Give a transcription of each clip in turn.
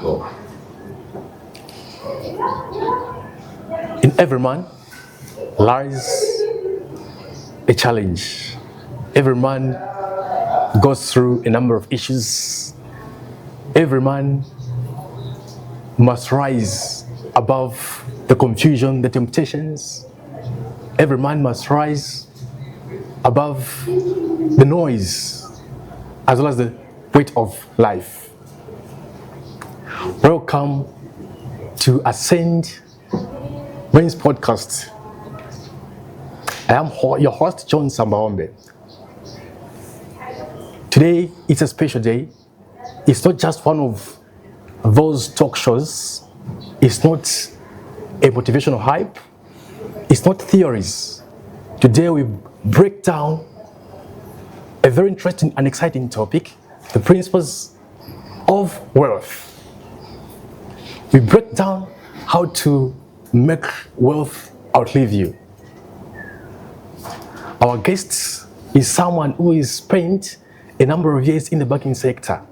Go. In every man lies a challenge. Every man goes through a number of issues. Every man must rise above the confusion, the temptations. Every man must rise above the noise as well as the weight of life. Welcome to Ascend Men's Podcast. I am your host, John Sambaombe. Today, it's a special day. It's not just one of those talk shows. It's not a motivational hype. It's not theories. Today, we break down a very interesting and exciting topic, the principles of wealth. We break down how to make wealth outlive you. Our guest is someone who has spent a number of years in the banking sector.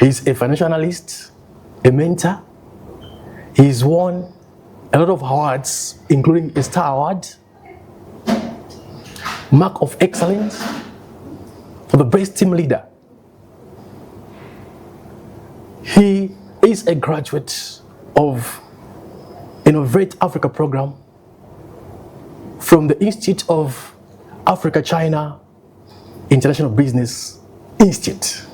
He's a financial analyst, a mentor. He's won a lot of awards, including a Star Award, Mark of Excellence for the best team leader. He is a graduate of Innovate Africa program from the Institute of Africa-China International Business Institute.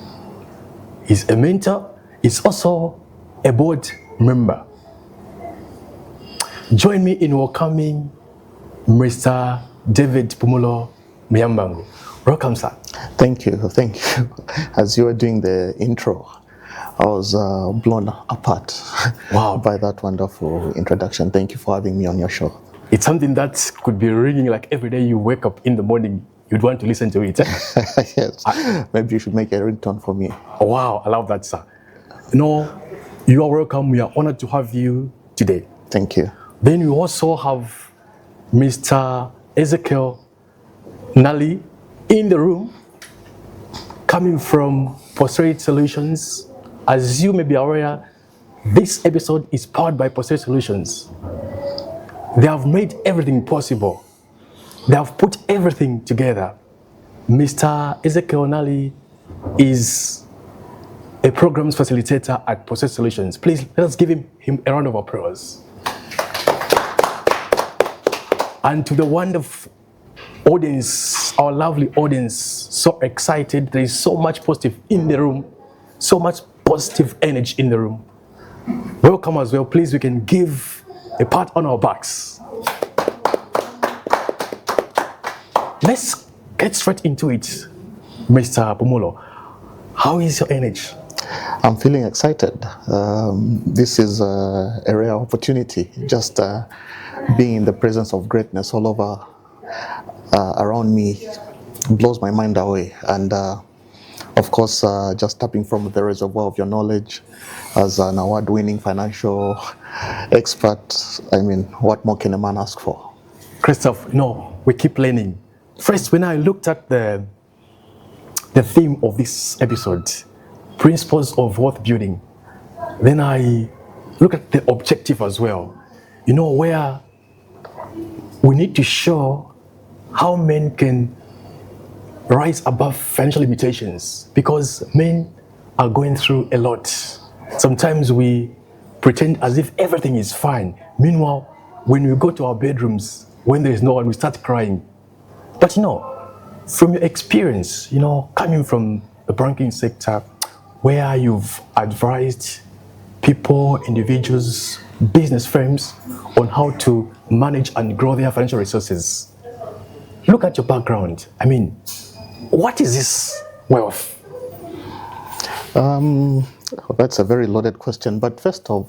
He's a mentor. He's also a board member. Join me in welcoming Mr. David Phumulo Muyambango. Welcome, sir. Thank you. As you were doing the intro, I was blown apart by that wonderful introduction. Thank you for having me on your show. It's something that could be ringing like every day you wake up in the morning, you'd want to listen to it. Yes. Maybe you should make a ringtone for me. Wow, I love that, sir. You are welcome. We are honored to have you today. Thank you. Then we also have Mr. Ezekiel Nali in the room, coming from Posterity Solutions. As you may be aware, this episode is powered by Posterity Solutions. They have made everything possible. They have put everything together. Mr. Ezekiel Nali is a programs facilitator at Posterity Solutions. Please, let us give him a round of applause. And to the wonderful audience, our lovely audience, so excited. There is so much positive in the room, so much positive energy in the room. Welcome as well. Please, we can give a pat on our backs. Let's get straight into it, Mr. Phumulo. How is your energy? I'm feeling excited. This is a rare opportunity. Just being in the presence of greatness all over around me blows my mind away. And of course, just tapping from the reservoir of your knowledge as an award-winning financial expert, I mean, what more can a man ask for? Christoph, we keep learning. First, when I looked at the theme of this episode, principles of wealth building, then I look at the objective as well. Where we need to show how men can rise above financial limitations, because men are going through a lot. Sometimes we pretend as if everything is fine. Meanwhile, when we go to our bedrooms, when there is no one, we start crying. But from your experience, coming from the banking sector, where you've advised people, individuals, business firms on how to manage and grow their financial resources. Look at your background. I mean, what is this wealth? That's a very loaded question. But first of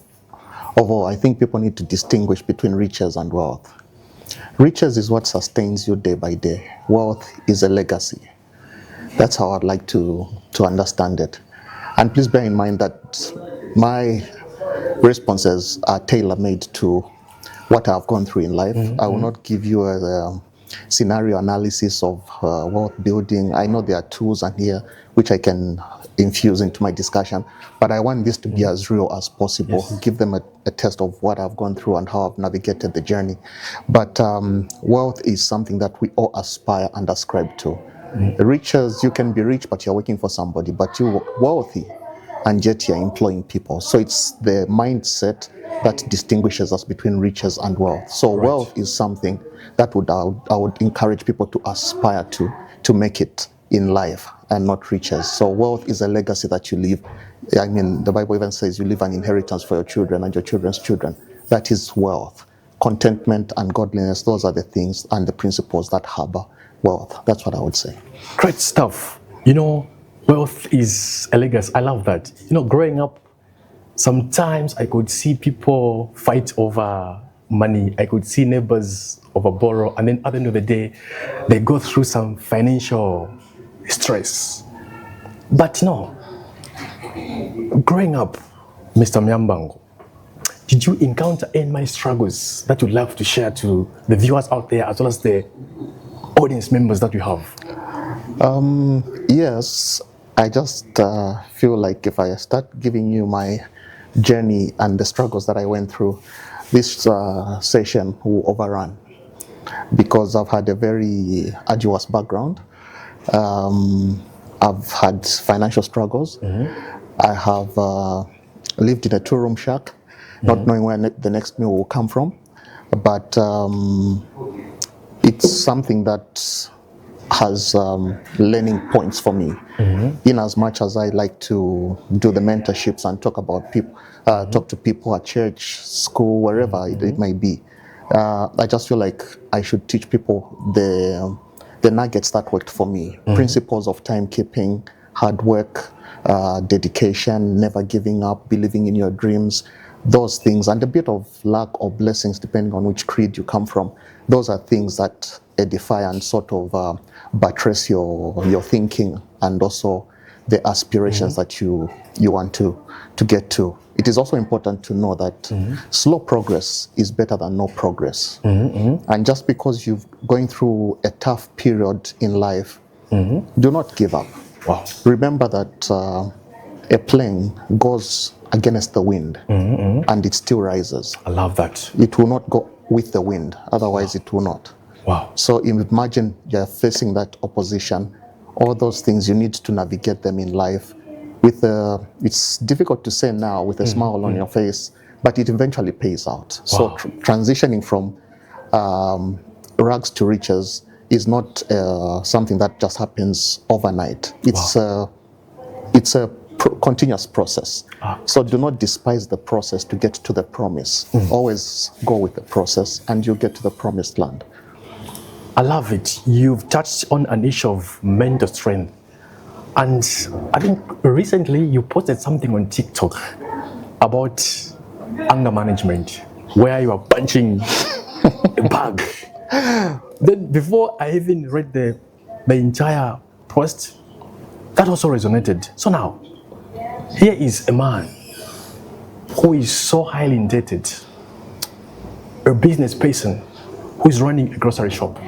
all, I think people need to distinguish between riches and wealth. Riches is what sustains you day by day. Wealth is a legacy. That's how I'd like to understand it. And please bear in mind that my responses are tailor-made to what I've gone through in life. Mm-hmm. I will not give you a scenario analysis of wealth building. I know there are tools and here which I can infuse into my discussion, but I want this to be as real as possible. Yes. Give them a taste of what I've gone through and how I've navigated the journey. But wealth is something that we all aspire and ascribe to. Riches, you can be rich, but you're working for somebody, but you're wealthy, and yet you're employing people. So it's the mindset that distinguishes us between riches and wealth. So wealth is something that I would encourage people to aspire to make it in life, and not riches. So wealth is a legacy that you leave. I mean, the Bible even says you leave an inheritance for your children and your children's children. That is wealth. Contentment and godliness, those are the things and the principles that harbor wealth. That's what I would say. Great stuff. You know, wealth is a legacy. I love that. You know, growing up, sometimes I could see people fight over money. I could see neighbors over borrow, and then at the end of the day, they go through some financial stress. But no, growing up, Mr. Myambango, did you encounter any struggles that you'd love to share to the viewers out there, as well as the audience members that you have? Yes, I just feel like if I start giving you my journey and the struggles that I went through, this session will overrun, because I've had a very arduous background. I've had financial struggles. I have lived in a two-room shack, not knowing where the next meal will come from. But it's something that has learning points for me. In as much as I like to do the mentorships and talk about people, talk to people at church, school, wherever it may be. I just feel like I should teach people the nuggets that worked for me. Principles of timekeeping, hard work, dedication, never giving up, believing in your dreams, those things, and a bit of luck or blessings depending on which creed you come from. Those are things that edify and sort of buttress your thinking, and also the aspirations that you want to get to. It is also important to know that slow progress is better than no progress. And just because you're going through a tough period in life, do not give up. Wow. Remember that a plane goes against the wind and it still rises. I love that. It will not go with the wind, otherwise it will not. Wow. So imagine you're facing that opposition, all those things, you need to navigate them in life. It's difficult to say now with a smile on your face, but it eventually pays out. So transitioning from rags to riches is not something that just happens overnight. It's a continuous process. So do not despise the process to get to the promise. Always go with the process and you'll get to the promised land. I love it. You've touched on an issue of mental strength. And I think recently you posted something on TikTok about anger management, where you are punching a bag. Then before I even read the entire post, that also resonated. So now, here is a man who is so highly indebted, a business person who is running a grocery shop.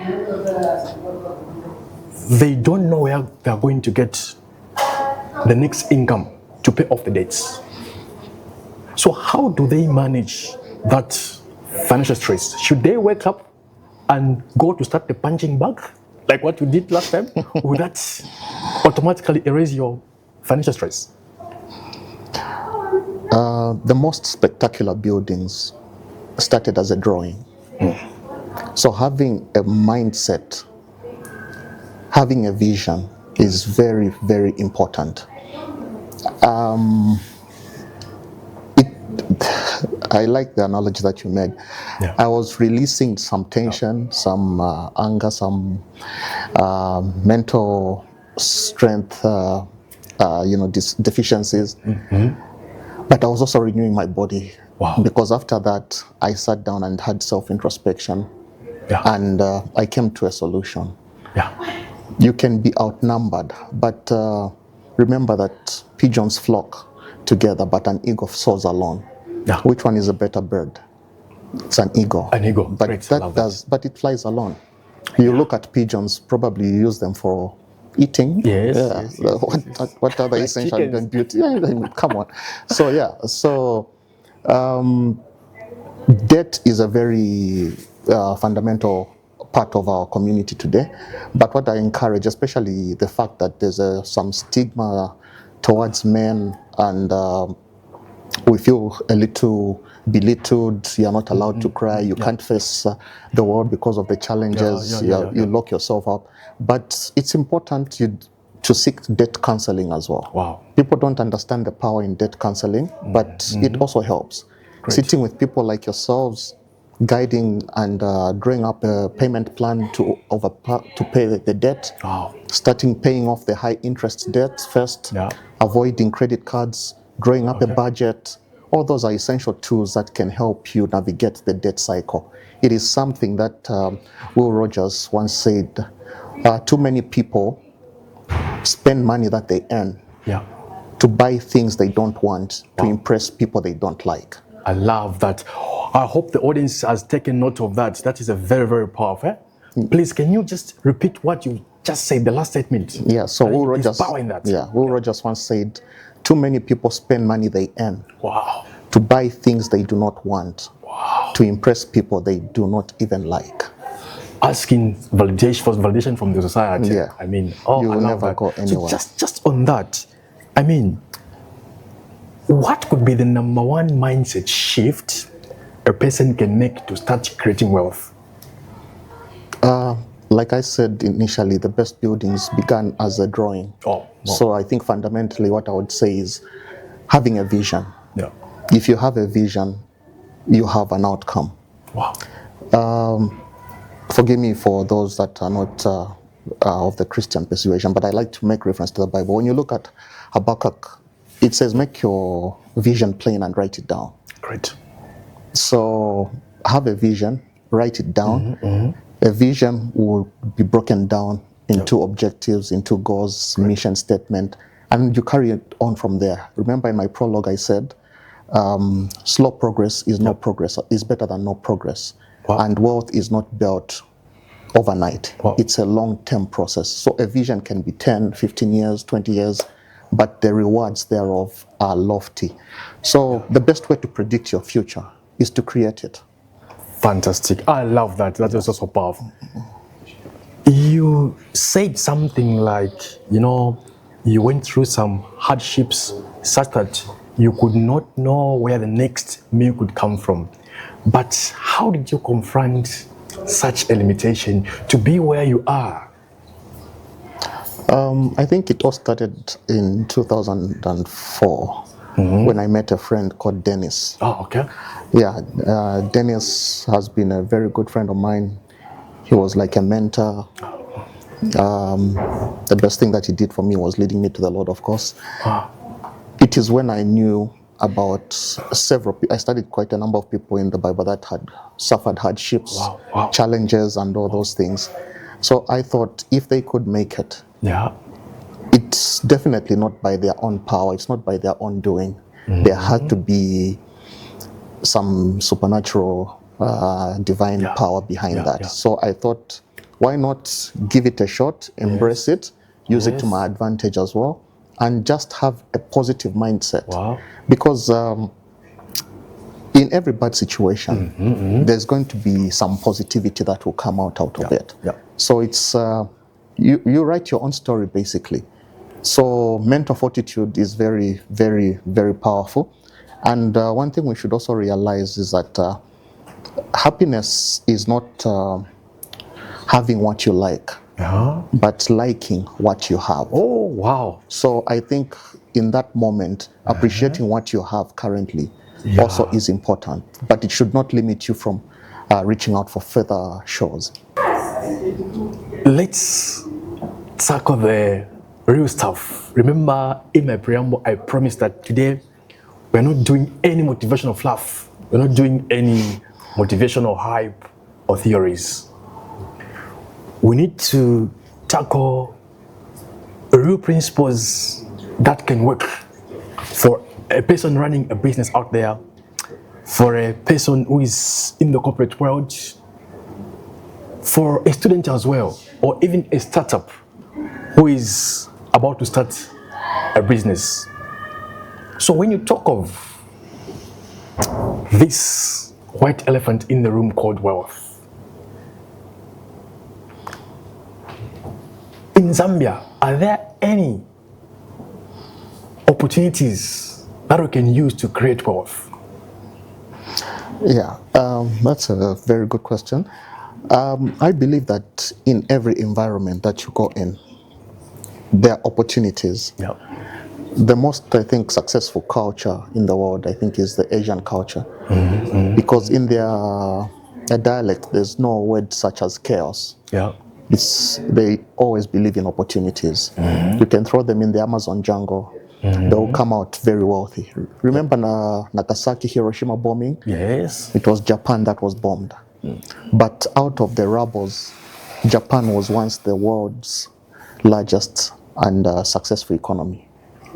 They don't know where they are going to get the next income to pay off the debts. So how do they manage that financial stress? Should they wake up and go to start the punching bag, like what you did last time? Would that automatically erase your financial stress? The most spectacular buildings started as a drawing. So having a mindset, having a vision is very, very important. I like the analogy that you made. Yeah. I was releasing some tension, some anger, some mental strength, deficiencies. But I was also renewing my body. Wow. Because after that, I sat down and had self-introspection. Yeah. And I came to a solution. Yeah. You can be outnumbered, but remember that pigeons flock together, but an eagle soars alone. Yeah. Which one is a better bird? It's an eagle. An eagle. But Great. but it flies alone. You look at pigeons, probably you use them for eating. Yes, Yeah. yes, yes, What other Like essential chickens. and beauty? Yeah, I mean, come on. So yeah. So debt is a very fundamental part of our community today. But what I encourage, especially the fact that there's some stigma towards men, and we feel a little belittled. You're not allowed to cry. You can't face the world because of the challenges. You lock yourself up. But it's important to seek debt counseling as well. Wow. People don't understand the power in debt counseling, but it also helps. Great. Sitting with people like yourselves, guiding and drawing up a payment plan to pay the debt. Wow. Starting paying off the high interest debt first, Yeah. avoiding credit cards, drawing up a budget. All those are essential tools that can help you navigate the debt cycle. It is something that Will Rogers once said, too many people spend money that they earn Yeah. to buy things they don't want, to impress people they don't like. I love that. I hope the audience has taken note of that. That is a very, very powerful. Please, can you just repeat what you just said, the last statement? Yeah, so Will There's Rogers, power in that. Will Rogers once said, too many people spend money they earn Wow. to buy things they do not want, to impress people they do not even like. Asking validation from the society. Yeah. I mean, You I will love never that. go anywhere. So just on that, I mean, what could be the number one mindset shift a person can make to start creating wealth? Like I said initially, the best buildings began as a drawing. Oh, wow. So I think fundamentally what I would say is having a vision. Yeah. If you have a vision, you have an outcome. Wow. Forgive me for those that are not of the Christian persuasion, but I like to make reference to the Bible. When you look at Habakkuk, it says, make your vision plain and write it down. Great. So have a vision, write it down. A vision will be broken down into objectives, into goals, mission statement, and you carry it on from there. Remember in my prologue I said, slow progress is no progress, is better than no progress. Wow. And wealth is not built overnight. Wow. It's a long-term process. So a vision can be 10, 15 years, 20 years, but the rewards thereof are lofty. So the best way to predict your future is to create it. Fantastic. I love that. That is also powerful. You said something like, you went through some hardships such that you could not know where the next meal could come from. But how did you confront such a limitation to be where you are? I think it all started in 2004 when I met a friend called Dennis. Oh, okay. Yeah, Dennis has been a very good friend of mine. He was like a mentor. The best thing that he did for me was leading me to the Lord, of course. It is when I knew about I studied quite a number of people in the Bible that had suffered hardships, challenges, and all those things. So I thought if they could make it, it's definitely not by their own power, it's not by their own doing. There had to be some supernatural divine power behind that. So I thought, why not give it a shot, embrace it, use it to my advantage as well, and just have a positive mindset. Because in every bad situation, there's going to be some positivity that will come out of it. So it's you write your own story basically. So mental fortitude is very, very, very powerful. And one thing we should also realize is that happiness is not having what you like, but liking what you have. Oh, wow. So I think in that moment, appreciating what you have currently also is important, but it should not limit you from reaching out for further shows. Let's tackle the real stuff. Remember, in my preamble, I promised that today we're not doing any motivational fluff. We're not doing any motivational hype or theories. We need to tackle real principles that can work for a person running a business out there, for a person who is in the corporate world, for a student as well, or even a startup who who is about to start a business. So when you talk of this white elephant in the room called wealth, in Zambia, are there any opportunities that we can use to create wealth? Yeah, that's a very good question. I believe that in every environment that you go in, there are opportunities. Yeah. The most, I think, successful culture in the world, I think, is the Asian culture. Because in their dialect, there's no word such as chaos. Yeah. They always believe in opportunities. You can throw them in the Amazon jungle. They will come out very wealthy. Remember Nagasaki, Hiroshima bombing? Yes. It was Japan that was bombed. But out of the rubbles, Japan was once the world's largest and successful economy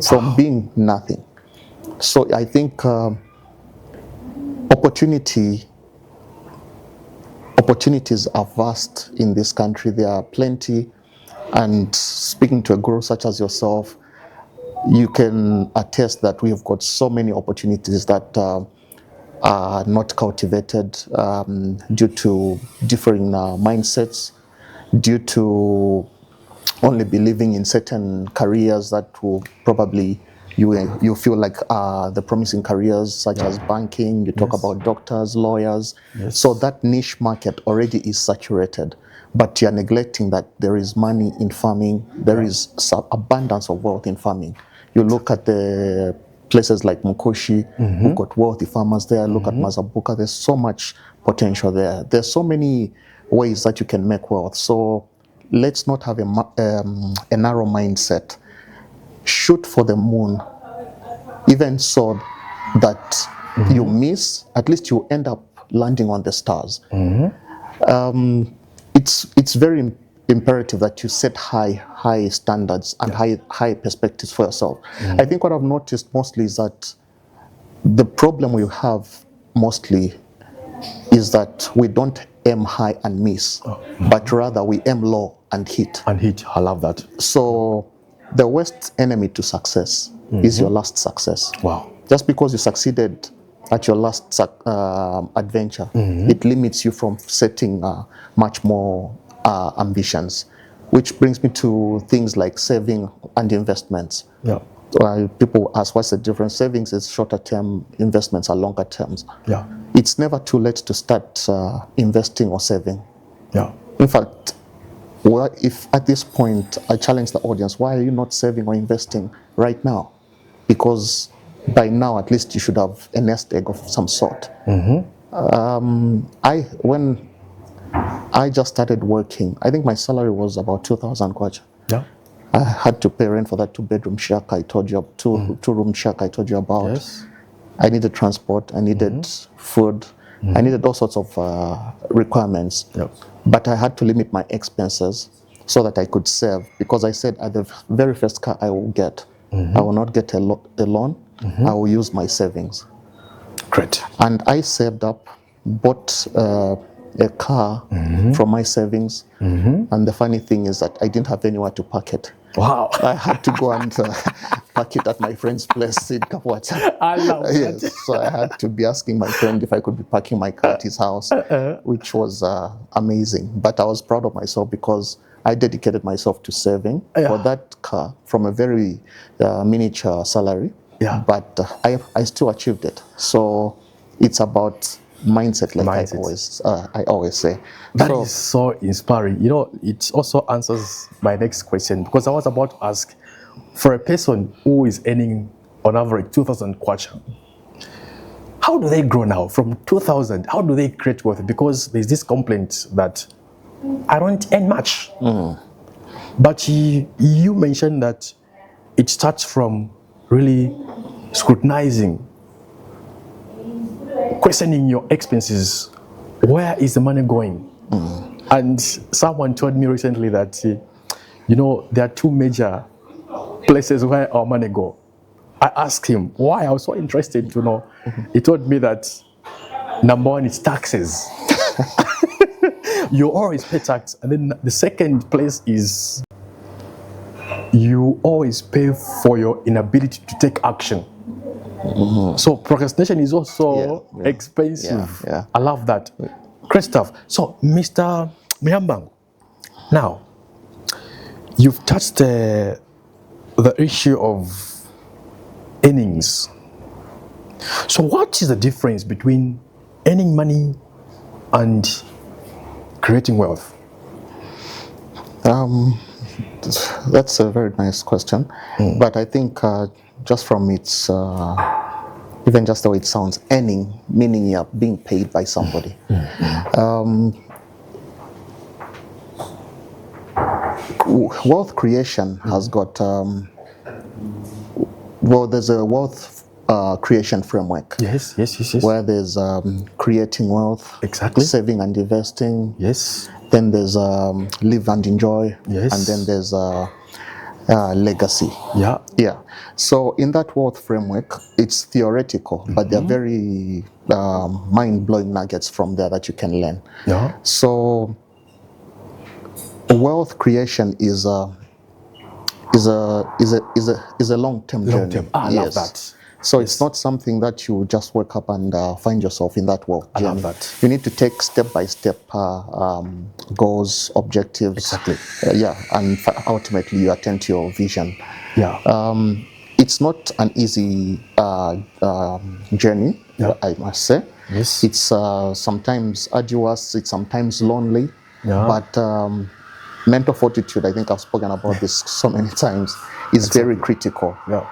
from being nothing. So I think opportunities are vast in this country. There are plenty. And speaking to a guru such as yourself, you can attest that we have got so many opportunities that are not cultivated due to differing mindsets, due to only believing in certain careers that will probably you feel like the promising careers such as banking. You talk about doctors, lawyers. So that niche market already is saturated, but you're neglecting that there is money in farming. There is abundance of wealth in farming. You look at the places like Mukoshi, who got wealthy farmers there. Look at Mazabuka. There's so much potential there. There's so many ways that you can make wealth. So let's not have a narrow mindset. Shoot for the moon, even so that you miss, at least you end up landing on the stars. It's very imperative that you set high standards and high perspectives for yourself. I think what I've noticed mostly is that the problem we have mostly is that we don't aim high and miss, but rather we aim low and hit. And hit. I love that. So the worst enemy to success is your last success. Wow. Just because you succeeded at your last adventure, it limits you from setting much more ambitions, which brings me to things like saving and investments. Yeah. People ask, what's the difference? Savings is shorter term, investments are longer terms. Yeah. It's never too late to start investing or saving. Yeah. In fact, well, if at this point I challenge the audience, why are you not saving or investing right now? Because by now, at least you should have a nest egg of some sort. When I just started working, I think my salary was about 2,000 kwacha. Yeah. I had to pay rent for that two-bedroom shack I told you, two-room shack I told you about. Yes. I needed transport, I needed food, I needed all sorts of requirements. Yep. But I had to limit my expenses so that I could save, because I said at the very first car I will get, I will not get a loan, I will use my savings. Great. And I saved up, bought a car from my savings, and the funny thing is that I didn't have anywhere to park it. Wow. I had to go and park it at my friend's place in Kapwata. I love that. Yes, so I had to be asking my friend if I could be parking my car at his house, which was amazing. But I was proud of myself because I dedicated myself to saving for that car from a very miniature salary. Yeah. But I still achieved it. So it's about mindset, like I always say. That is so inspiring. You know, it also answers my next question, because I was about to ask, for a person who is earning on average 2,000 kwacha, how do they grow now from 2,000? How do they create wealth? Because there's this complaint that I don't earn much. But you mentioned that it starts from really scrutinizing, questioning your expenses. Where is the money going? And someone told me recently that, you know, there are two major places where our money go. I asked him why. I was so interested to know. He told me that number one is taxes. You always pay tax. And then the second place is you always pay for your inability to take action. So procrastination is also Yeah, yeah, expensive. yeah. I love that. Great stuff. So, Mr. Muyambang, now you've touched the issue of earnings. So, what is the difference between earning money and creating wealth? That's a very nice question, but I think just from its even just the way it sounds, earning, meaning you're being paid by somebody. Wealth creation has got there's a wealth creation framework. Yes. Where there's creating wealth, Exactly. saving and investing. Yes. Then there's live and enjoy. Yes. And then there's legacy. Yeah. Yeah. So in that wealth framework, it's theoretical, but there are very mind-blowing nuggets from there that you can learn. Yeah. So wealth creation is a long-term journey. Long-term. I love that. So it's not something that you just wake up and find yourself in that wealth journey. I love that. You need to take step-by-step goals, objectives. Exactly. And ultimately you attend to your vision. Yeah. It's not an easy journey, Yeah. I must say. Yes. It's sometimes arduous, it's sometimes lonely, Yeah. but mental fortitude, I think I've spoken about this so many times, is very critical. Yeah.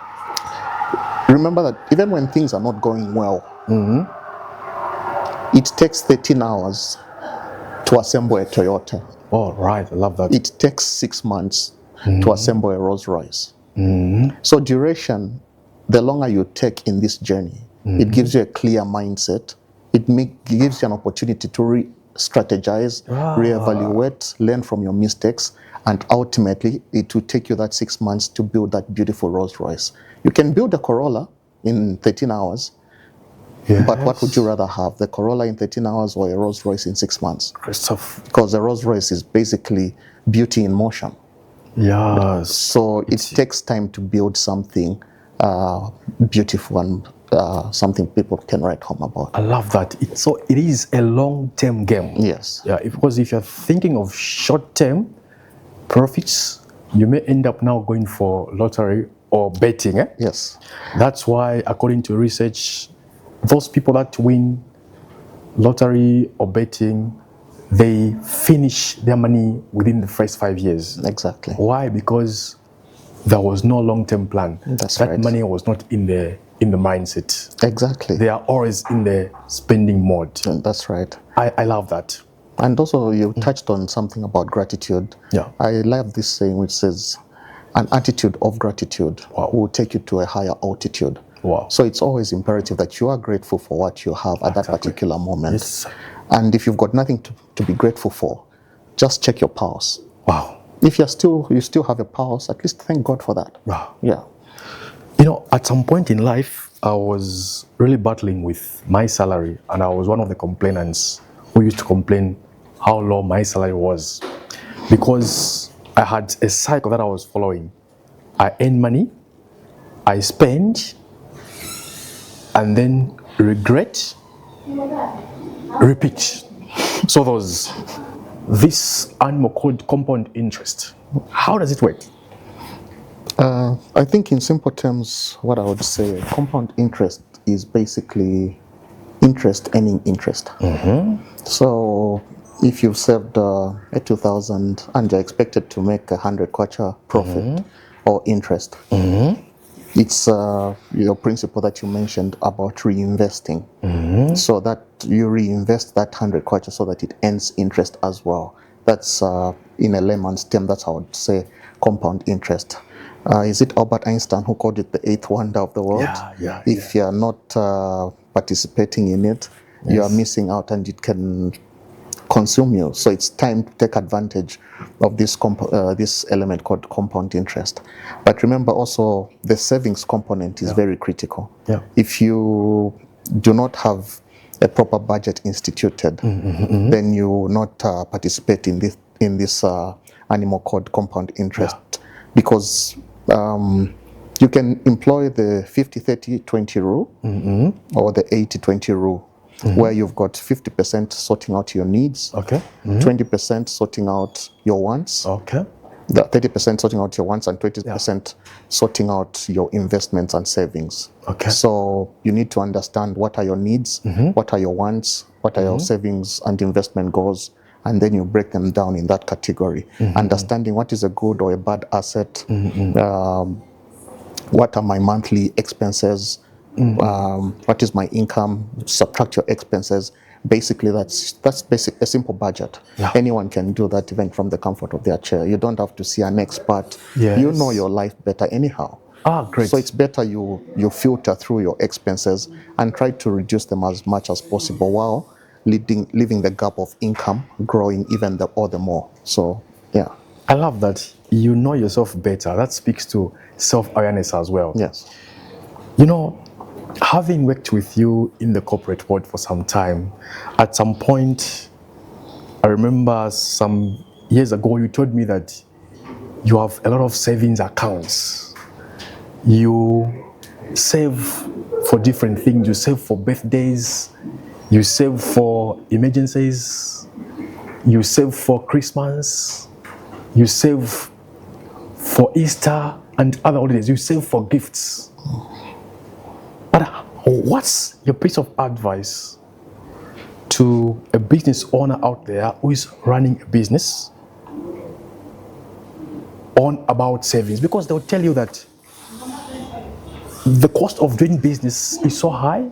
Remember that even when things are not going well, it takes 13 hours to assemble a Toyota. Oh, right. I love that. It takes 6 months to assemble a Rolls Royce. So duration, the longer you take in this journey, it gives you a clear mindset. It gives you an opportunity to re-strategize, reevaluate, learn from your mistakes, and ultimately it will take you that 6 months to build that beautiful Rolls Royce. You can build a Corolla in 13 hours, Yes. but what would you rather have, the Corolla in 13 hours or a Rolls Royce in 6 months? Great stuff. Because the Rolls Royce is basically beauty in motion. Yes. So it takes time to build something beautiful and something people can write home about. I love that. It is a long-term game. Yes. Yeah, because if you're thinking of short-term profits, you may end up now going for lottery or betting. Yes. That's why, according to research, those people that win lottery or betting, they finish their money within the first 5 years. Exactly. Why? Because there was no long-term plan. That's that right. money was not in the mindset. Exactly. They are always in the spending mode. That's right. I love that. And also you touched on something about gratitude. Yeah. I love this saying which says, an attitude of gratitude will take you to a higher altitude. Wow. So it's always imperative that you are grateful for what you have at that particular moment. Yes. And if you've got nothing to be grateful for, just check your pulse. Wow. If you still have a pulse, at least thank God for that. Wow. Yeah. You know, at some point in life, I was really battling with my salary, and I was one of the complainants who used to complain how low my salary was, because I had a cycle that I was following. I earn money, I spend, and then regret, repeat. So there's this animal called compound interest. How does it work? I think in simple terms, what I would say, compound interest is basically interest earning interest. So if you've saved 2,000 and you're expected to make 100 kwacha profit or interest, it's your principle that you mentioned about reinvesting. So that you reinvest that 100 kwacha so that it earns interest as well. That's in a layman's term, that's how I would say compound interest. Is it Albert Einstein who called it the eighth wonder of the world? If you're not participating in it, you are missing out and it can consume you. So it's time to take advantage of this this element called compound interest. But remember also the savings component is very critical. If you do not have a proper budget instituted, then you will not participate in this animal called compound interest. because you can employ the 50-30-20 rule or the 80-20 rule, where you've got 50% sorting out your needs, Okay. 20% sorting out your wants, Okay. the 30% sorting out your wants, and 20% sorting out your investments and savings. Okay. So you need to understand what are your needs, what are your wants, what are your savings and investment goals, and then you break them down in that category. Understanding what is a good or a bad asset, what are my monthly expenses, what is my income, subtract your expenses. Basically, that's a simple budget. Yeah. Anyone can do that even from the comfort of their chair. You don't have to see an expert. Yes. You know your life better anyhow. Great. So it's better you filter through your expenses and try to reduce them as much as possible while leaving the gap of income growing even the more. So yeah. I love that you know yourself better. That speaks to self-awareness as well. Yes. You know, having worked with you in the corporate world for some time, at some point, I remember some years ago, you told me that you have a lot of savings accounts. You save for different things. You save for birthdays. You save for emergencies. You save for Christmas. You save for Easter and other holidays. You save for gifts. But what's your piece of advice to a business owner out there who is running a business on about savings? Because they'll tell you that the cost of doing business is so high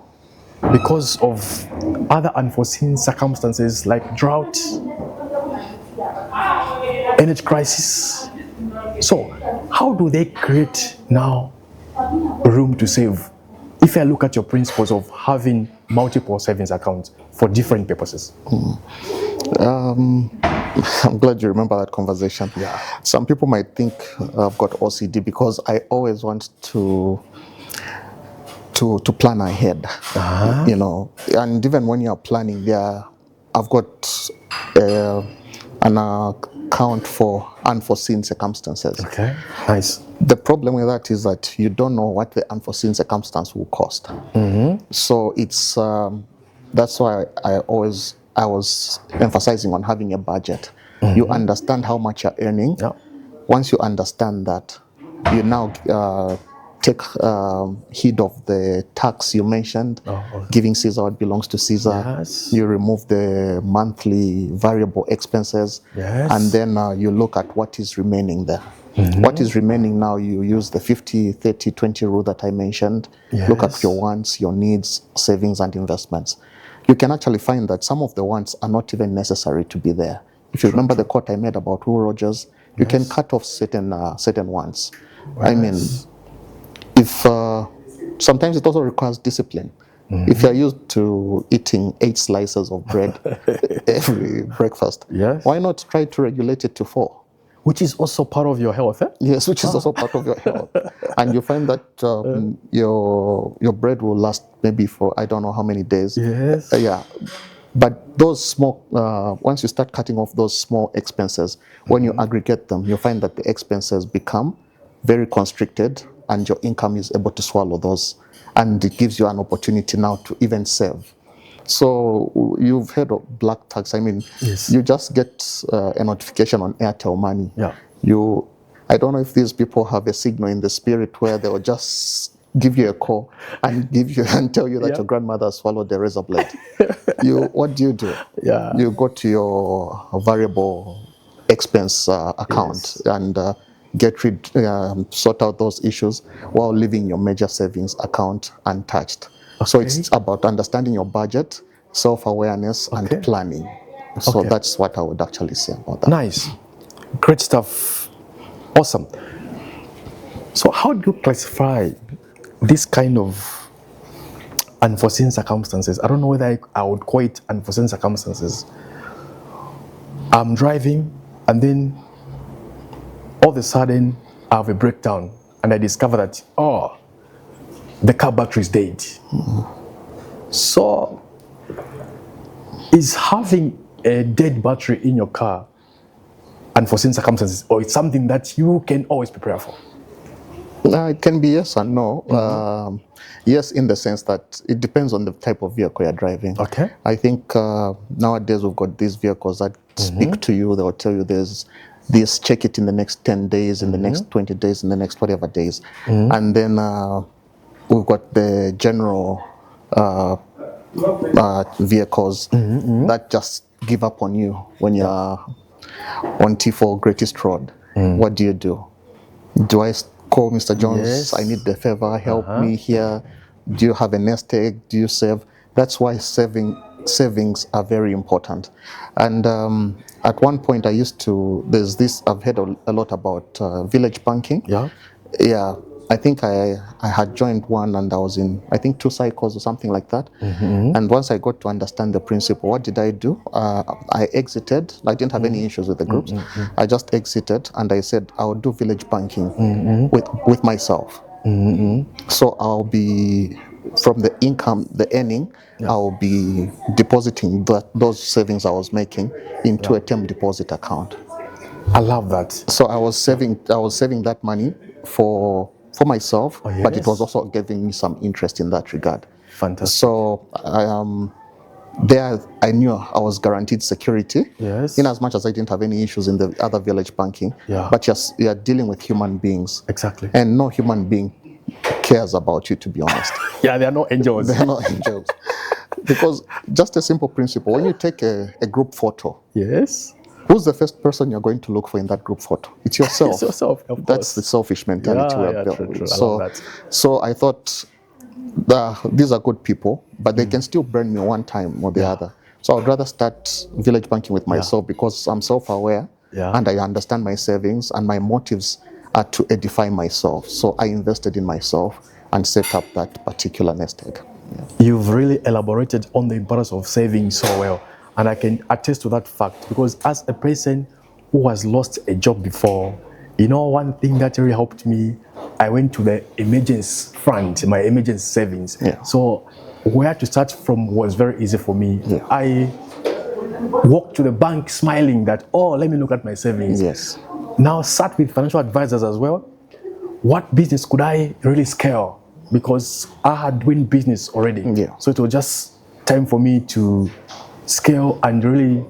because of other unforeseen circumstances like drought, energy crisis. So how do they create now room to save? If I look at your principles of having multiple savings accounts for different purposes. I'm glad you remember that conversation. Yeah. Some people might think I've got OCD because I always want to plan ahead. You know, and even when you're planning, I've got an account for unforeseen circumstances. Okay. Nice. The problem with that is that you don't know what the unforeseen circumstance will cost. So it's that's why I was emphasizing on having a budget. You understand how much you're earning. Yeah. Once you understand that, you now take heed of the tax you mentioned, giving Caesar what belongs to Caesar. Yes. You remove the monthly variable expenses, Yes. and then you look at what is remaining there. What is remaining now, you use the 50-30-20 rule that I mentioned. Look at Yes. your wants, your needs, savings, and investments. You can actually find that some of the wants are not even necessary to be there. If you remember the quote I made about Will Rogers, you can cut off certain wants. I mean, if sometimes it also requires discipline. If you're used to eating 8 slices of bread every breakfast, Yes. why not try to regulate it to 4? Which is also part of your health, eh? Yes, which is also part of your health. And you find that your bread will last maybe for I don't know how many days. Yes. Yeah. But those small, once you start cutting off those small expenses, when you aggregate them, you find that the expenses become very constricted and your income is able to swallow those. And it gives you an opportunity now to even save. So you've heard of black tax. I mean, Yes. you just get a notification on Airtel Money. Yeah. I don't know if these people have a signal in the spirit where they will just give you a call and tell you that your grandmother swallowed the razor blade. What do? Yeah. You go to your variable expense account and sort out those issues while leaving your major savings account untouched. So it's about understanding your budget, self-awareness, and planning. So that's what I would actually say about that. Nice. Great stuff. Awesome. So how do you classify this kind of unforeseen circumstances? I don't know whether I would call it unforeseen circumstances. I'm driving and then all of a sudden I have a breakdown and I discover that, the car battery is dead. So is having a dead battery in your car unforeseen circumstances, or it's something that you can always prepare for? It can be yes and no. Yes, in the sense that it depends on the type of vehicle you're driving. Okay. I think nowadays we've got these vehicles that speak to you. They'll tell you there's this, check it in the next 10 days, in the next 20 days, in the next whatever days. And then we've got the general vehicles that just give up on you when you're on T4 Greatest Road. What do? Do I call Mr. Jones? Yes. I need the favor, help me here. Do you have a nest egg? Do you save? That's why savings are very important. And at one point I used to, there's this, I've heard a lot about village banking. Yeah, I think I had joined one, and I was in, I think, 2 cycles or something like that. And once I got to understand the principle, what did I do? I exited. I didn't have any issues with the groups. I just exited, and I said I would do village banking with myself. So I'll be, from the income, the earning, I'll be depositing those savings I was making into a term deposit account. I love that. So I was saving that money for myself, but it was also giving me some interest in that regard. Fantastic. So there I knew I was guaranteed security, in as much as I didn't have any issues in the other village banking. But you're dealing with human beings. Exactly. And no human being cares about you, to be honest. Yeah, they are not angels. They are not angels. Because just a simple principle, when you take a group photo, Yes. who's the first person you're going to look for in that group photo? It's yourself. It's yourself, of That's course. the selfish mentality we have built. True. I So, love that. so I thought these are good people, but they can still burn me one time or the other. So I'd rather start village banking with myself because I'm self-aware and I understand my savings, and my motives are to edify myself. So I invested in myself and set up that particular nest egg. You've really elaborated on the importance of saving so well, and I can attest to that fact, because as a person who has lost a job before, you know, one thing that really helped me, I went to the emergency fund, my emergency savings. So where to start from was very easy for me. I walked to the bank smiling that, oh, let me look at my savings. Now sat with financial advisors as well. What business could I really scale? Because I had win business already. So it was just time for me to scale and really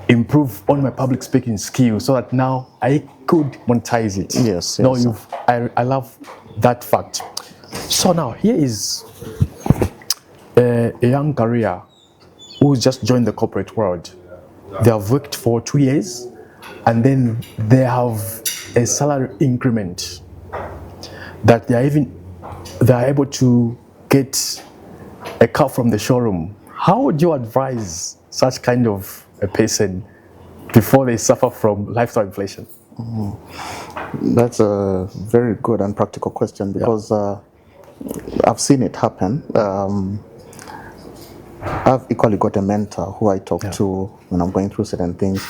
improve on my public speaking skills so that now I could monetize it. I love that fact. So now here is a young career who's just joined the corporate world. They have worked for 2 years and then they have a salary increment that they are able to get a car from the showroom. How would you advise such kind of a person before they suffer from lifestyle inflation? That's a very good and practical question, because I've seen it happen. I've equally got a mentor who I talk to when I'm going through certain things.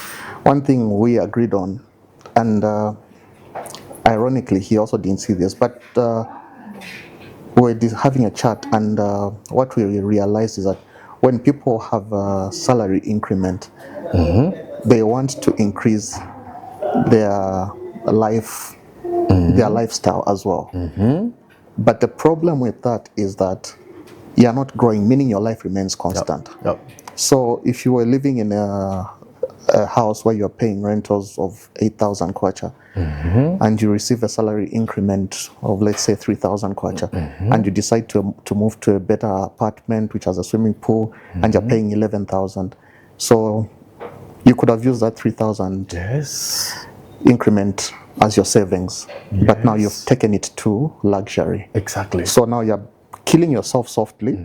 One thing we agreed on, and ironically he also didn't see this, but we were having a chat, and what we realized is that when people have a salary increment, they want to increase their lifestyle as well. But the problem with that is that you're not growing, meaning your life remains constant. So if you were living in a house where you're paying rentals of 8,000 kwacha, and you receive a salary increment of, let's say, 3,000 kwacha, and you decide to move to a better apartment which has a swimming pool, and you're paying 11,000, so you could have used that 3,000 increment as your savings, but now you've taken it to luxury. So now you're killing yourself softly,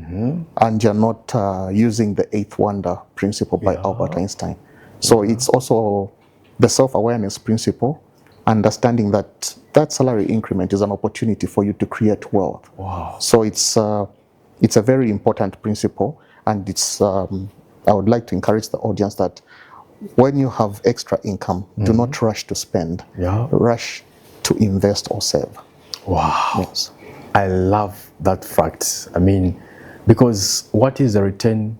and you're not using the eighth wonder principle by Albert Einstein. So it's also the self-awareness principle, understanding that that salary increment is an opportunity for you to create wealth. So it's a very important principle, and it's I would like to encourage the audience that when you have extra income, do not rush to spend. Rush to invest or save. I love that fact. I mean, because what is the return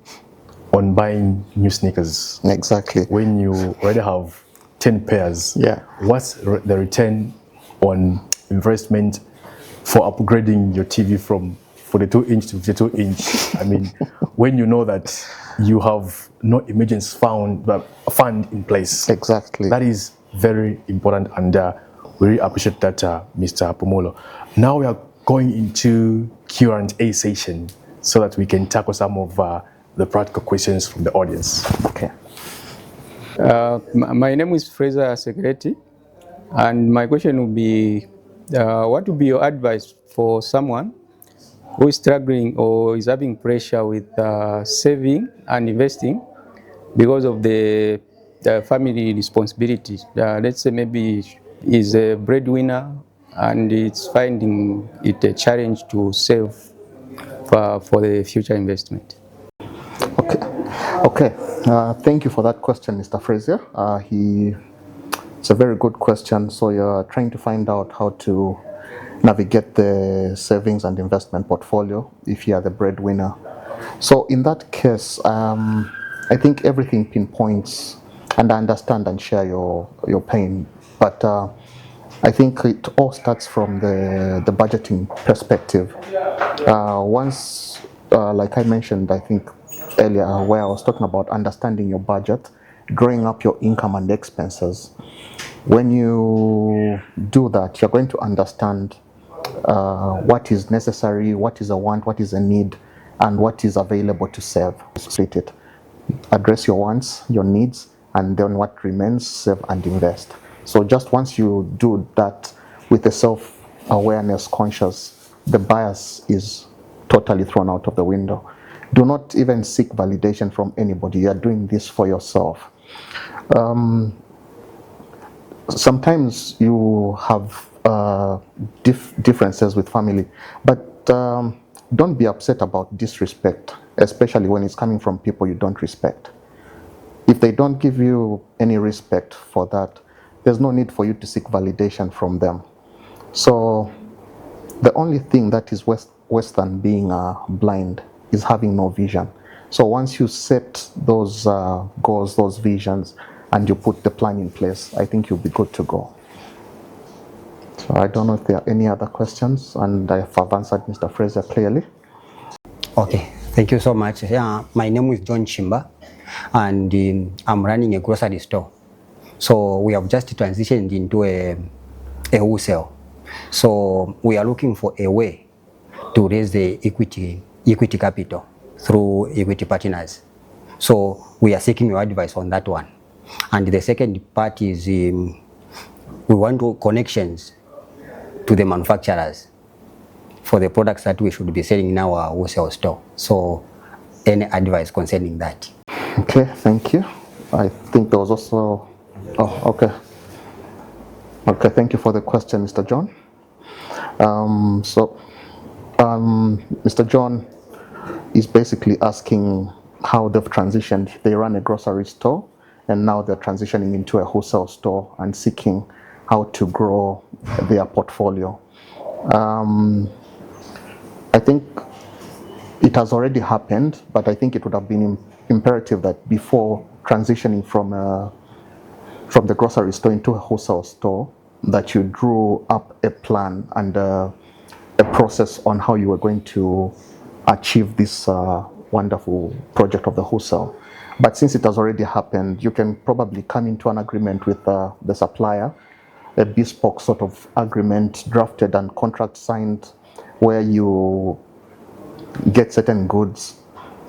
on buying new sneakers? Exactly. When you already have 10 pairs. Yeah. What's the return on investment for upgrading your TV from 42 inch to 52 inch? I mean, when you know that you have no emergency fund in place. Exactly. That is very important, and we really appreciate that, Mr. Phumulo. Now we are going into Q&A session so that we can tackle some of the practical questions from the audience. Okay. My name is Fraser Segreti, and my question would be, what would be your advice for someone who is struggling or is having pressure with saving and investing because of the family responsibilities? Let's say maybe is a breadwinner and it's finding it a challenge to save for the future investment. Okay. Thank you for that question, Mr. Fraser. It's a very good question. So you're trying to find out how to navigate the savings and investment portfolio if you are the breadwinner. So in that case, I think everything pinpoints, and I understand and share your pain, but I think it all starts from the budgeting perspective. Once, like I mentioned, I think earlier, where I was talking about understanding your budget, drawing up your income and expenses. When you do that, you're going to understand what is necessary, what is a want, what is a need, and what is available to save. Split it. Address your wants, your needs, and then what remains, save and invest. So just once you do that with the self-awareness conscious, the bias is totally thrown out of the window. Do not even seek validation from anybody. You are doing this for yourself. Sometimes you have differences with family, but don't be upset about disrespect, especially when it's coming from people you don't respect. If they don't give you any respect for that, there's no need for you to seek validation from them. So the only thing that is worse than being blind is having no vision. So once you set those goals, those visions, and you put the plan in place, I think you'll be good to go. So I don't know if there are any other questions, and if I've answered Mr. Fraser clearly. Okay, thank you so much. Yeah, my name is John Chimba, and I'm running a grocery store. So we have just transitioned into a wholesale. So we are looking for a way to raise the equity capital through equity partners. So we are seeking your advice on that one. And the second part is we want connections to the manufacturers for the products that we should be selling in our wholesale store. So any advice concerning that? Okay, thank you. I think there was also, okay, thank you for the question, Mr. John. Mr. John is basically asking how they've transitioned. They run a grocery store, and now they're transitioning into a wholesale store and seeking how to grow their portfolio. I think it has already happened, but I think it would have been imperative that before transitioning from the grocery store into a wholesale store, that you drew up a plan and a process on how you were going to achieve this wonderful project of the wholesale. But since it has already happened, you can probably come into an agreement with the supplier, a bespoke sort of agreement drafted and contract signed, where you get certain goods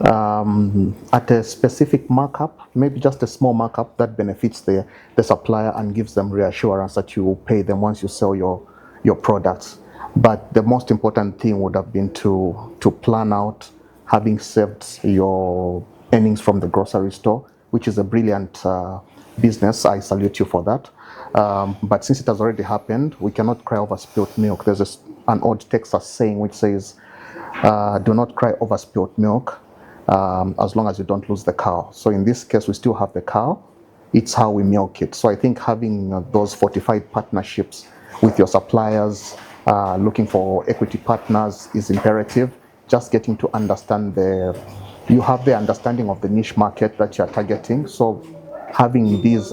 at a specific markup, maybe just a small markup that benefits the supplier and gives them reassurance that you will pay them once you sell your products. But the most important thing would have been to plan out, having saved your earnings from the grocery store, which is a brilliant business. I salute you for that. But since it has already happened, we cannot cry over spilt milk. There's an old Texas saying which says, do not cry over spilt milk as long as you don't lose the cow. So in this case, we still have the cow. It's how we milk it. So I think having those fortified partnerships with your suppliers, looking for equity partners is imperative. Just getting to understand you have the understanding of the niche market that you're targeting. So having these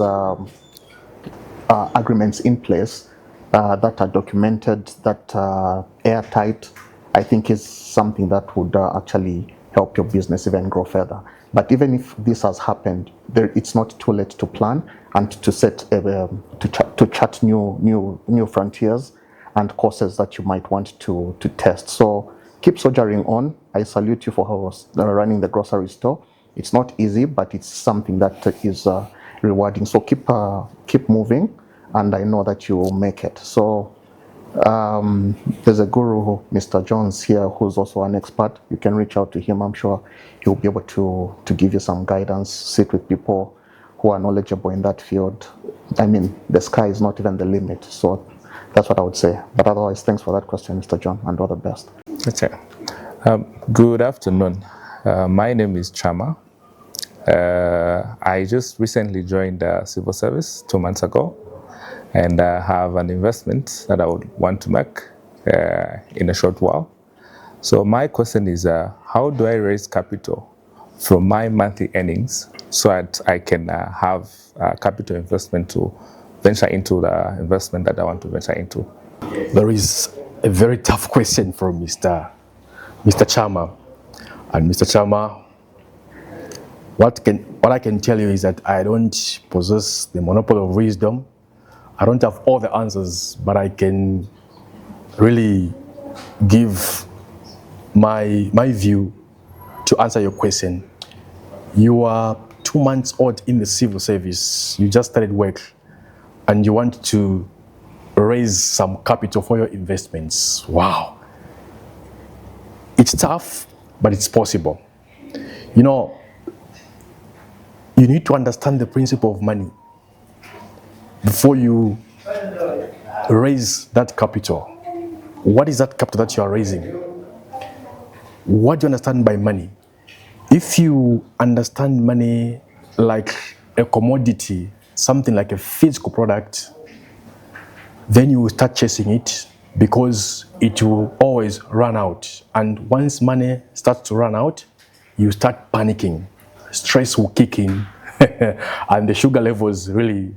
agreements in place that are documented, that are airtight, I think is something that would actually help your business even grow further. But even if this has happened, it's not too late to plan and to set to chart new frontiers and courses that you might want to test. So keep soldiering on. I salute you for running the grocery store. It's not easy, but it's something that is rewarding. So keep moving, and I know that you will make it. So there's a guru, Mr. Jones here, who's also an expert. You can reach out to him. I'm sure he'll be able to give you some guidance, sit with people who are knowledgeable in that field. I mean, the sky is not even the limit. So that's what I would say. But otherwise, thanks for that question, Mr. John, and all the best. Okay. Good afternoon. My name is Chama. I just recently joined the civil service 2 months ago, and I have an investment that I would want to make in a short while. So my question is, how do I raise capital from my monthly earnings so that I can have capital investment to venture into the investment that I want to venture into? There is a very tough question from Mr. Chama. And Mr. Chama, what I can tell you is that I don't possess the monopoly of wisdom. I don't have all the answers, but I can really give my view to answer your question. You are 2 months old in the civil service. You just started work, and you want to raise some capital for your investments. Wow. It's tough, but it's possible. You know, you need to understand the principle of money before you raise that capital. What is that capital that you are raising? What do you understand by money? If you understand money like a commodity, something like a physical product, then you will start chasing it, because it will always run out. And once money starts to run out, you start panicking. Stress will kick in, and the sugar levels really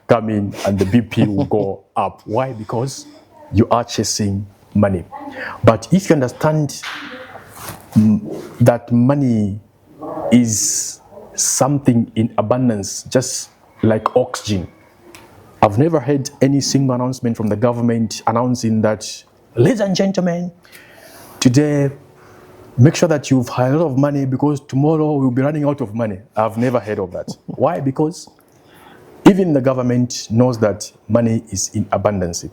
come in, and the BP will go up. Why? Because you are chasing money. But if you understand that money is something in abundance, just like oxygen. I've never heard any single announcement from the government announcing that, ladies and gentlemen, today, make sure that you've had a lot of money because tomorrow we'll be running out of money. I've never heard of that. Why? Because even the government knows that money is in abundance.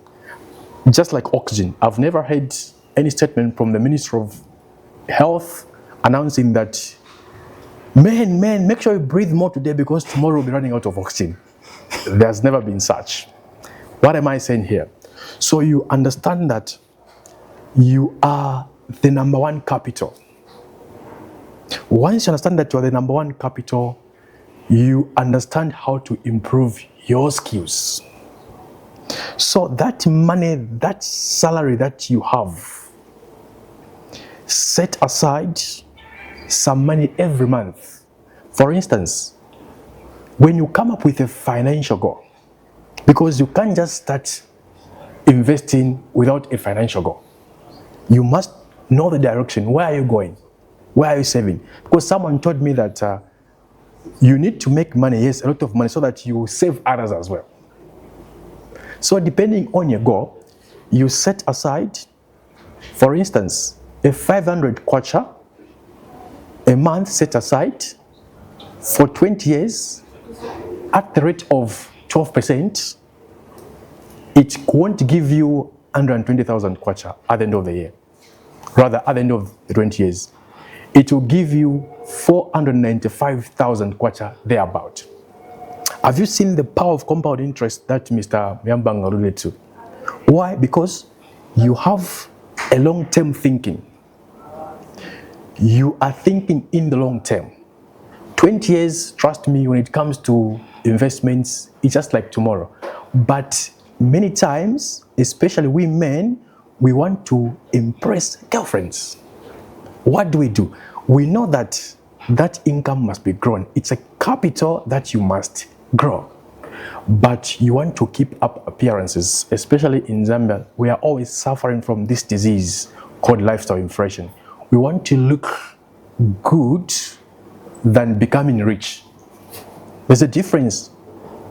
Just like oxygen, I've never heard any statement from the Minister of Health announcing that, man, make sure you breathe more today because tomorrow we'll be running out of oxygen. There's never been such. What am I saying here? So you understand that you are the number one capital. Once you understand that you are the number one capital, you understand how to improve your skills. So that money, that salary that you have, set aside some money every month. For instance, when you come up with a financial goal, because you can't just start investing without a financial goal. You must know the direction. Where are you going? Where are you saving? Because someone told me that you need to make money, yes, a lot of money, so that you save others as well. So depending on your goal, you set aside, for instance, a 500 kwacha a month set aside for 20 years at the rate of 12%, it won't give you 120,000 kwacha at the end of the year. Rather, at the end of the 20 years, it will give you 495,000 kwacha thereabout. Have you seen the power of compound interest that Mr. Myambang alluded to? Why? Because you have a long-term thinking. You are thinking in the long term. 20 years, trust me, when it comes to investments, it's just like tomorrow. But many times, especially we men, we want to impress girlfriends. What do? We know that that income must be grown. It's a capital that you must grow. but you want to keep up appearances, especially in Zambia. We are always suffering from this disease called lifestyle inflation. We want to look good than becoming rich. There's a difference.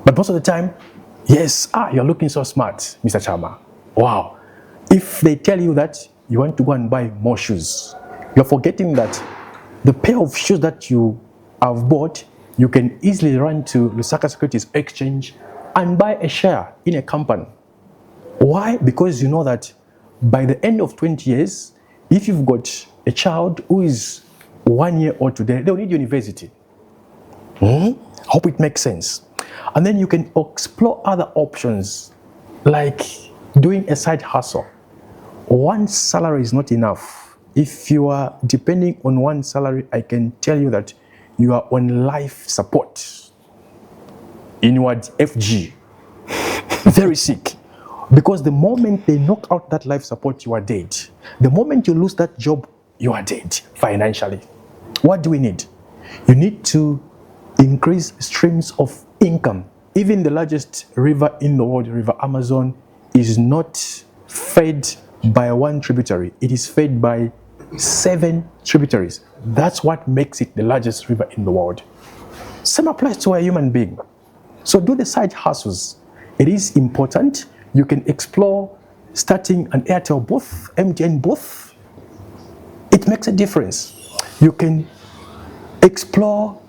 But most of the time, yes, you're looking so smart, Mr. Chama. Wow. If they tell you that you want to go and buy more shoes, you're forgetting that the pair of shoes that you have bought, you can easily run to Lusaka Securities Exchange and buy a share in a company. Why? Because you know that by the end of 20 years, if you've got a child who is 1 year old today, they'll need university. Hope it makes sense. And then you can explore other options, like doing a side hustle. One salary is not enough. If you are depending on one salary, I can tell you that you are on life support. Inward FG. Very sick. Because the moment they knock out that life support, you are dead. The moment you lose that job, you are dead financially. What do we need? You need to increase streams of income. Even the largest river in the world, River Amazon, is not fed by one tributary. It is fed by 7 tributaries. That's what makes it the largest river in the world. Same applies to a human being. So do the side hustles. It is important. You can explore starting an Airtel booth, MTN booth. It makes a difference. You can explore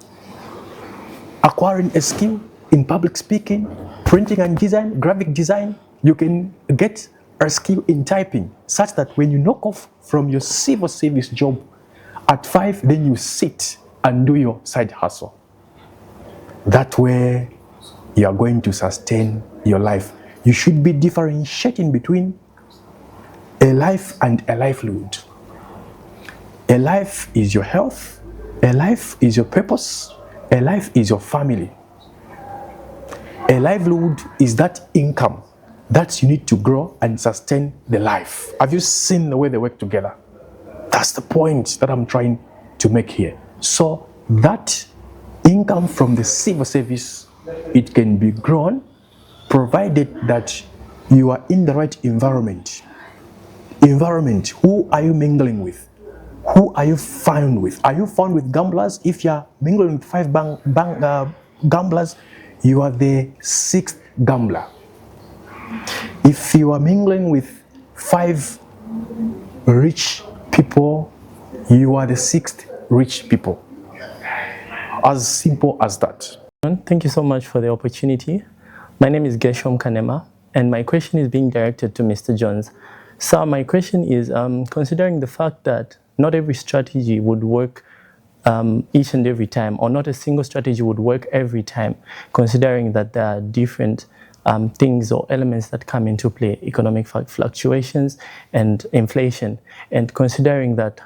acquiring a skill in public speaking, printing and design, graphic design. You can get a skill in typing, such that when you knock off from your civil service job at 5, then you sit and do your side hustle. That way you are going to sustain your life. You should be differentiating between a life and a livelihood. A life is your health, a life is your purpose, a life is your family. A livelihood is that income that you need to grow and sustain the life. Have you seen the way they work together? That's the point that I'm trying to make here. So that income from the civil service, it can be grown provided that you are in the right environment. Environment, who are you mingling with? Who are you found with? Are you found with gamblers? If you are mingling with 5 gamblers, you are the 6th gambler. If you are mingling with 5 rich people, you are the 6th rich people. As simple as that. Thank you so much for the opportunity. My name is Gershom Kanema, and my question is being directed to Mr. Jones. So my question is, considering the fact that not every strategy would work each and every time, or not a single strategy would work every time, considering that there are different things or elements that come into play, economic fluctuations and inflation, and considering that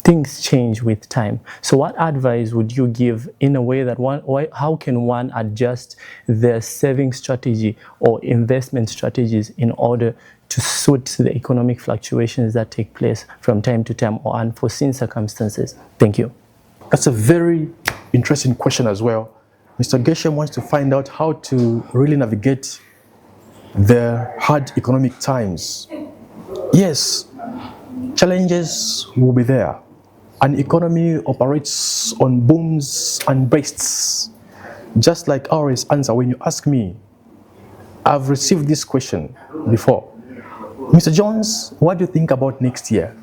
things change with time. So what advice would you give in a way that how can one adjust their saving strategy or investment strategies in order to suit the economic fluctuations that take place from time to time or unforeseen circumstances? Thank you. That's a very interesting question as well. Mr. Gershom wants to find out how to really navigate the hard economic times. Yes, challenges will be there. An economy operates on booms and busts. Just like I always answer when you ask me, I've received this question before. Mr. Jones, what do you think about next year?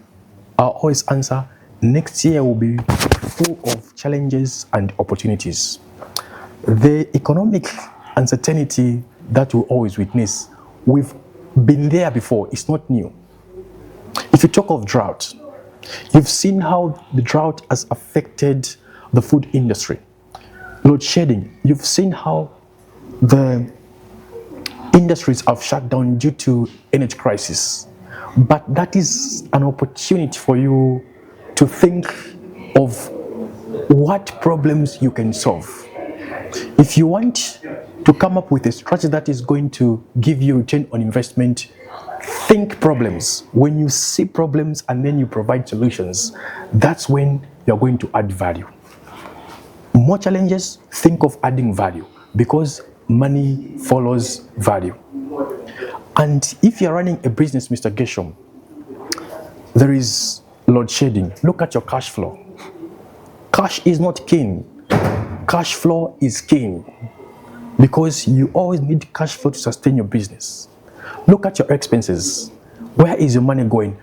I always answer, next year will be full of challenges and opportunities. The economic uncertainty that we always witness, we've been there before, it's not new. If you talk of drought, you've seen how the drought has affected the food industry. Load shedding, you've seen how the industries have shut down due to energy crisis. But that is an opportunity for you to think of what problems you can solve. If you want to come up with a strategy that is going to give you return on investment, think problems. When you see problems and then you provide solutions, that's when you're going to add value. More challenges, think of adding value, because money follows value. And if you're running a business, Mr. Geshom, there is load shedding. Look at your cash flow. Cash is not king. Cash flow is king, because you always need cash flow to sustain your business. Look at your expenses. Where is your money going?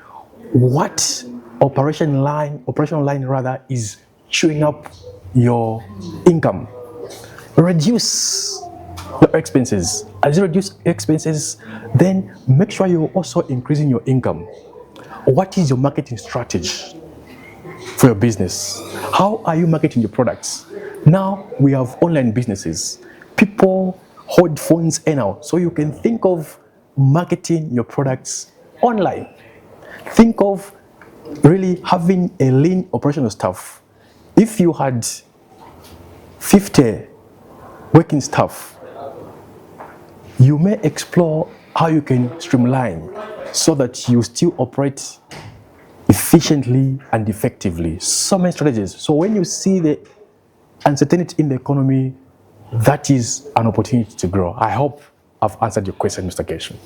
What operational line rather is chewing up your income? Reduce your expenses. As you reduce expenses, then make sure you're also increasing your income. What is your marketing strategy for your business? How are you marketing your products? Now we have online businesses. People hold phones anyhow, so you can think of marketing your products online. Think of really having a lean operational staff. If you had 50 working staff, you may explore how you can streamline so that you still operate efficiently and effectively. So many strategies. So when you see the uncertainty in the economy, that is an opportunity to grow. I hope I've answered your question, Mr. Geshom.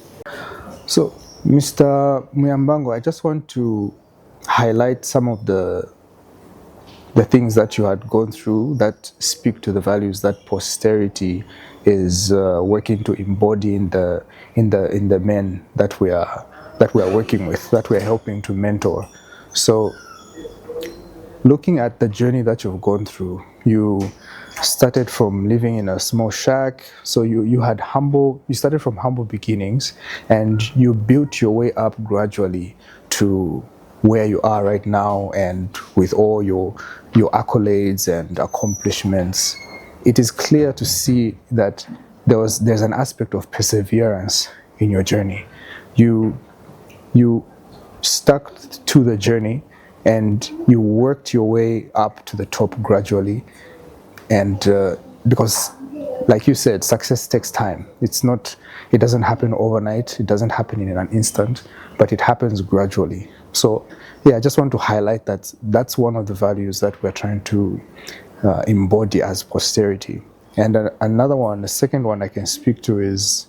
So, Mr. Muyambango, I just want to highlight some of the things that you had gone through that speak to the values that posterity is working to embody in the men that we are working with, that we are helping to mentor. So, looking at the journey that you've gone through, you started from living in a small shack. So you started from humble beginnings, and you built your way up gradually to where you are right now, and with all your accolades and accomplishments. It is clear to see that there's an aspect of perseverance in your journey. You stuck to the journey, and you worked your way up to the top gradually. And because, like you said, success takes time. It doesn't happen overnight. It doesn't happen in an instant, but it happens gradually. So, yeah, I just want to highlight that that's one of the values that we're trying to embody as posterity. And another one, the second one I can speak to, is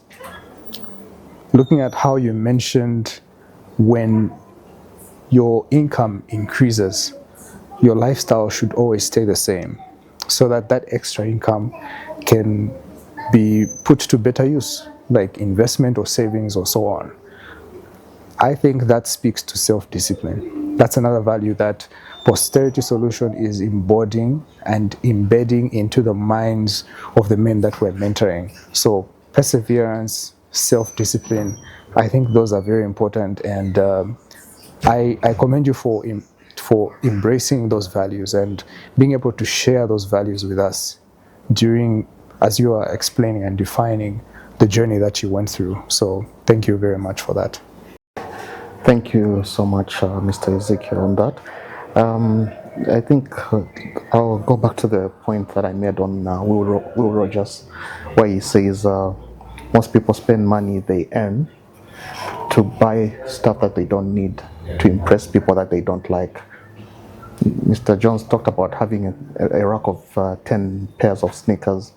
looking at how you mentioned when your income increases, your lifestyle should always stay the same, so that extra income can be put to better use, like investment or savings or so on. I think that speaks to self-discipline. That's another value that Posterity Solution is embodying and embedding into the minds of the men that we're mentoring. So perseverance, self-discipline, I think those are very important, and I commend you for embracing those values and being able to share those values with us as you are explaining and defining the journey that you went through. So thank you very much for that. Thank you so much, Mr. Ezekiel, on that. I think I'll go back to the point that I made on Will Rogers, where he says most people spend money they earn to buy stuff that they don't need, to impress people that they don't like. Mr. Jones talked about having a rack of 10 pairs of sneakers,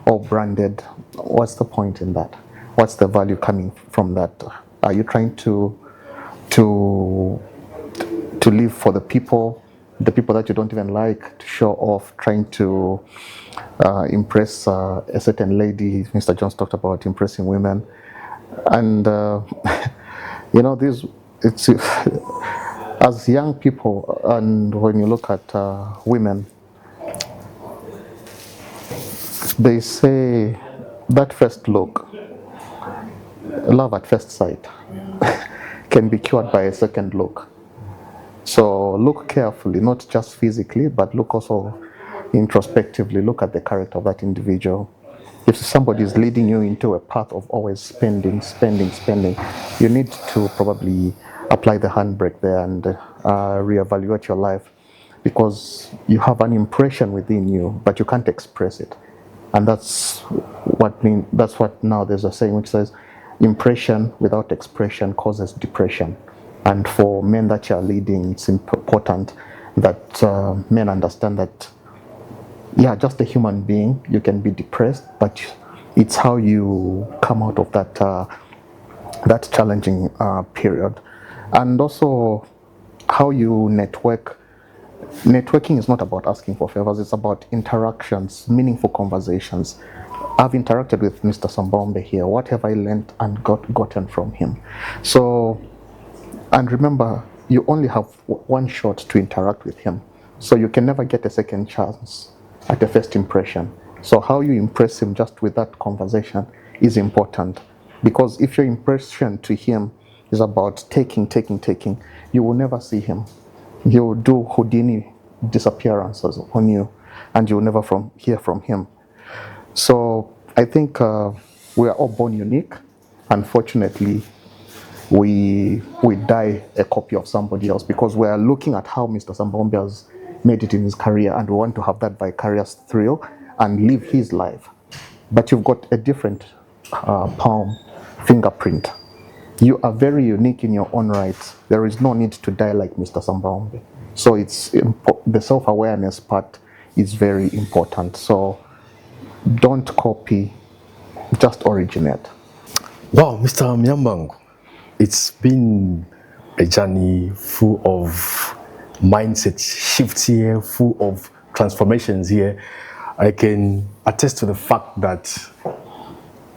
all branded. What's the point in that? What's the value coming from that? Are you trying to live for the people that you don't even like, to show off, trying to impress a certain lady? Mr. Jones talked about impressing women, and it's as young people, and when you look at women, they say that first look, love at first sight, can be cured by a second look. So look carefully, not just physically, but look also introspectively. Look at the character of that individual. If somebody is leading you into a path of always spending, you need to probably apply the handbrake there and reevaluate your life, because you have an impression within you, but you can't express it. And that's what now there's a saying which says, impression without expression causes depression. And for men that you are leading, it's important that men understand that, yeah, just a human being, you can be depressed, but It's how you come out of that challenging period, and also how you network. Networking is not about asking for favors, it's about interactions, meaningful conversations. I've interacted with Mr. Sambombe here. What have I learned and gotten from him? So, and remember, you only have one shot to interact with him. So you can never get a second chance at the first impression. So how you impress him just with that conversation is important. Because if your impression to him is about taking, you will never see him. He will do Houdini disappearances on you, and you will never hear from him. So I think we are all born unique. Unfortunately, we die a copy of somebody else because we are looking at how Mr. Sambombe has made it in his career, and we want to have that vicarious thrill and live his life. But you've got a different palm fingerprint. You are very unique in your own right. There is no need to die like Mr. Sambombe. So it's the self-awareness part is very important. So don't copy, just originate. Wow, Mr. Myambangu, it's been a journey full of mindset shifts here, full of transformations here. I can attest to the fact that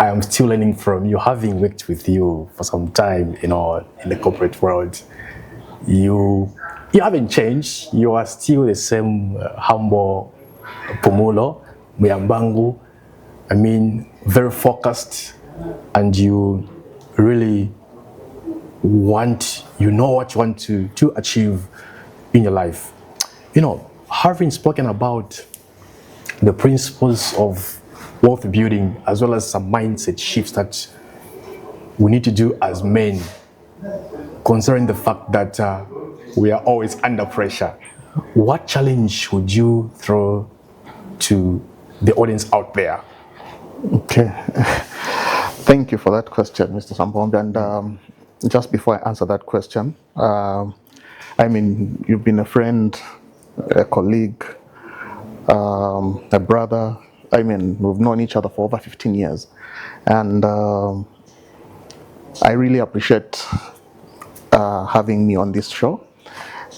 I am still learning from you, having worked with you for some time, in the corporate world. You haven't changed. You are still the same humble Phumulo Myambangu. I mean, very focused, and you really what you want to achieve in your life. Having spoken about the principles of wealth building, as well as some mindset shifts that we need to do as men, considering the fact that we are always under pressure. What challenge would you throw to the audience out there? Okay. Thank you for that question, Mr. Sambombe. And just before I answer that question, you've been a friend, a colleague, a brother. We've known each other for over 15 years. And I really appreciate having me on this show.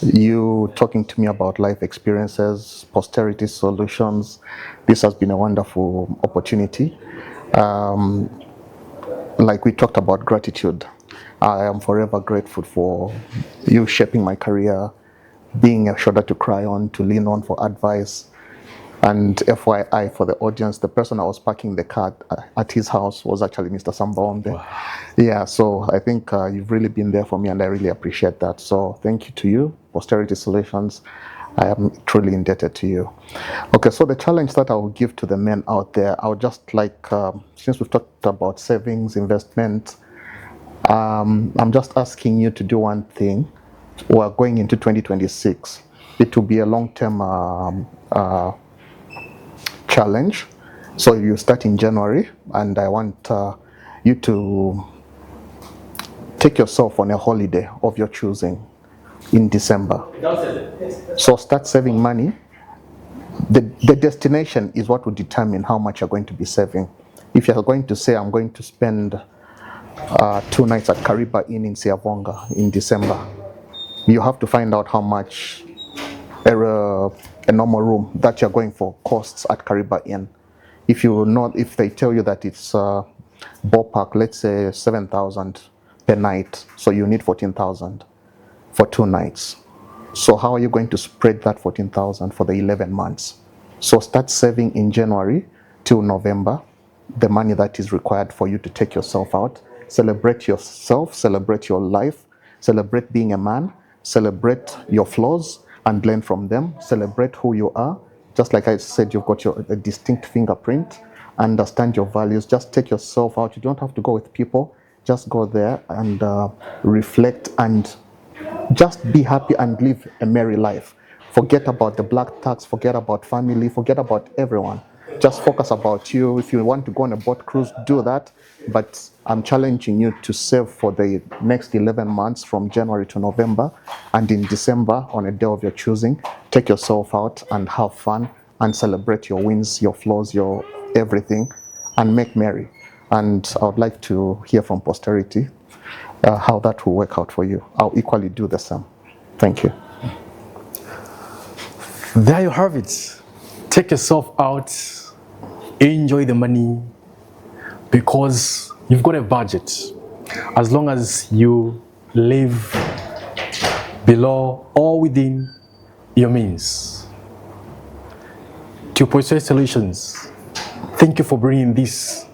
You talking to me about life experiences, posterity solutions. This has been a wonderful opportunity. Like we talked about gratitude. I am forever grateful for you shaping my career, being a shoulder to cry on, to lean on for advice. And FYI, for the audience, the person I was parking the car at his house was actually Mr. Sambombe. Wow. Yeah, so I think you've really been there for me, and I really appreciate that. So thank you to you, Posterity Solutions. I am truly indebted to you. Okay, so the challenge that I will give to the men out there, I would just like, since we've talked about savings, investment, I'm just asking you to do one thing. We're going into 2026. It will be a long-term challenge. So you start in January, and I want you to take yourself on a holiday of your choosing in December. So start saving money. The destination is what will determine how much you're going to be saving. If you're going to say, I'm going to spend 2 nights at Kariba Inn in Siavonga in December, you have to find out how much a normal room that you're going for costs at Kariba Inn. If they tell you that it's ballpark, let's say 7,000 per night, so you need 14,000 for 2 nights. So how are you going to spread that 14,000 for the 11 months? So start saving in January till November, the money that is required for you to take yourself out. Celebrate yourself, celebrate your life, celebrate being a man, celebrate your flaws and learn from them, celebrate who you are. Just like I said, you've got a distinct fingerprint, understand your values, just take yourself out. You don't have to go with people, just go there and reflect and just be happy and live a merry life. Forget about the black tax, forget about family, forget about everyone. Just focus about you. If you want to go on a boat cruise, do that. But I'm challenging you to save for the next 11 months from January to November. And in December, on a day of your choosing, take yourself out and have fun and celebrate your wins, your flaws, your everything. and make merry. And I would like to hear from posterity how that will work out for you. I'll equally do the same. Thank you. There you have it. Take yourself out, enjoy the money, because you've got a budget. As long as you live below or within your means. To Posterity Solutions, thank you for bringing this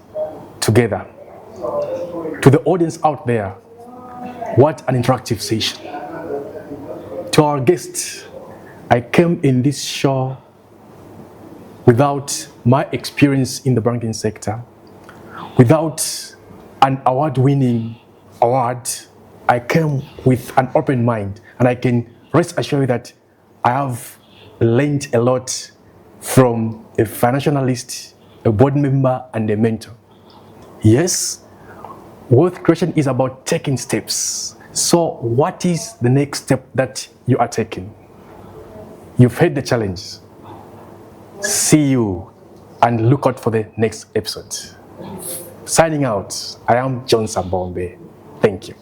together. To the audience out there, what an interactive session. To our guests, I came in this show without my experience in the banking sector, without an award-winning award. I came with an open mind, and I can rest assured you that I have learned a lot from a financial analyst, a board member, and a mentor. Yes, wealth creation is about taking steps. So what is the next step that you are taking? You've heard the challenge. See you and look out for the next episode. Signing out, I am John Sambombe. Thank you.